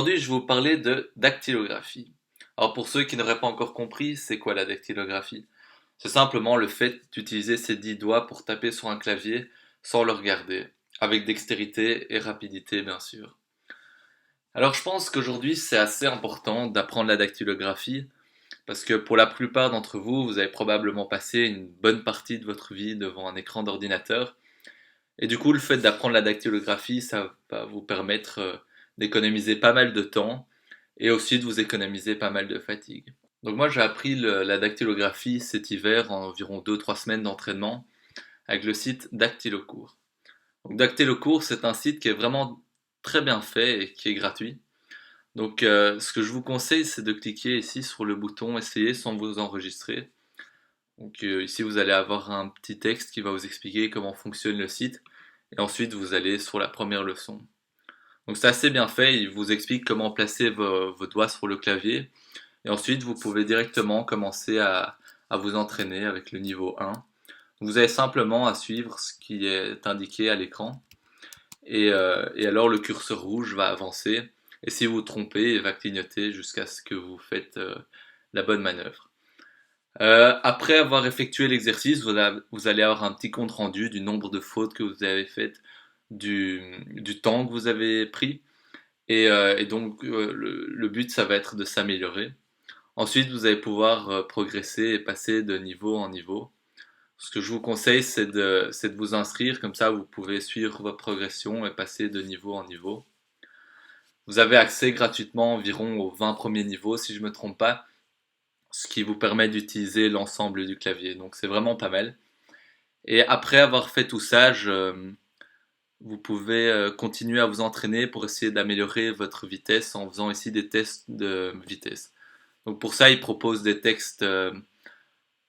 Aujourd'hui, je vais vous parler de dactylographie. Alors pour ceux qui n'auraient pas encore compris, c'est quoi la dactylographie? C'est simplement le fait d'utiliser ses 10 doigts pour taper sur un clavier sans le regarder, avec dextérité et rapidité bien sûr. Alors je pense qu'aujourd'hui c'est assez important d'apprendre la dactylographie parce que pour la plupart d'entre vous, vous avez probablement passé une bonne partie de votre vie devant un écran d'ordinateur. Et du coup, le fait d'apprendre la dactylographie, ça va vous permettre d'économiser pas mal de temps et aussi de vous économiser pas mal de fatigue. Donc moi, j'ai appris la dactylographie cet hiver en environ 2-3 semaines d'entraînement avec le site Dactylocours. Donc Dactylocours, c'est un site qui est vraiment très bien fait et qui est gratuit. Donc ce que je vous conseille, c'est de cliquer ici sur le bouton Essayer sans vous enregistrer. Donc ici, vous allez avoir un petit texte qui va vous expliquer comment fonctionne le site. Et ensuite, vous allez sur la première leçon. Donc c'est assez bien fait, il vous explique comment placer vos doigts sur le clavier. Et ensuite, vous pouvez directement commencer à vous entraîner avec le niveau 1. Vous avez simplement à suivre ce qui est indiqué à l'écran. Et alors le curseur rouge va avancer. Et si vous vous trompez, il va clignoter jusqu'à ce que vous faites la bonne manœuvre. Après avoir effectué l'exercice, vous allez avoir un petit compte rendu du nombre de fautes que vous avez faites, du temps que vous avez pris. Et donc le but, ça va être de s'améliorer. Ensuite, vous allez pouvoir progresser et passer de niveau en niveau. Ce que je vous conseille, c'est de vous inscrire, comme ça vous pouvez suivre votre progression et passer de niveau en niveau. Vous avez accès gratuitement environ aux 20 premiers niveaux, si je ne me trompe pas, ce qui vous permet d'utiliser l'ensemble du clavier. Donc c'est vraiment pas mal. Et après avoir fait tout ça, vous pouvez continuer à vous entraîner pour essayer d'améliorer votre vitesse en faisant ici des tests de vitesse. Donc pour ça, il propose des textes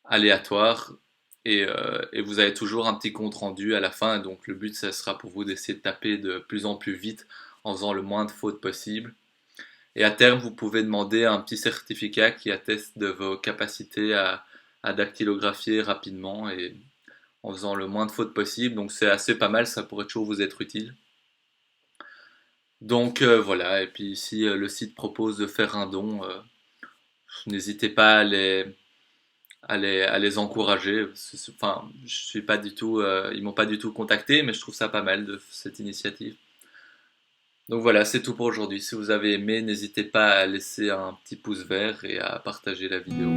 aléatoires et vous avez toujours un petit compte rendu à la fin. Donc le but, ça sera pour vous d'essayer de taper de plus en plus vite en faisant le moins de fautes possible. Et à terme, vous pouvez demander un petit certificat qui atteste de vos capacités à dactylographier rapidement et en faisant le moins de fautes possible. Donc c'est assez pas mal, ça pourrait toujours vous être utile. Donc voilà, et puis ici le site propose de faire un don. N'hésitez pas à les encourager. Enfin, je suis pas du tout, ils m'ont pas du tout contacté, mais je trouve ça pas mal de cette initiative. Donc voilà, c'est tout pour aujourd'hui. Si vous avez aimé, n'hésitez pas à laisser un petit pouce vert et à partager la vidéo.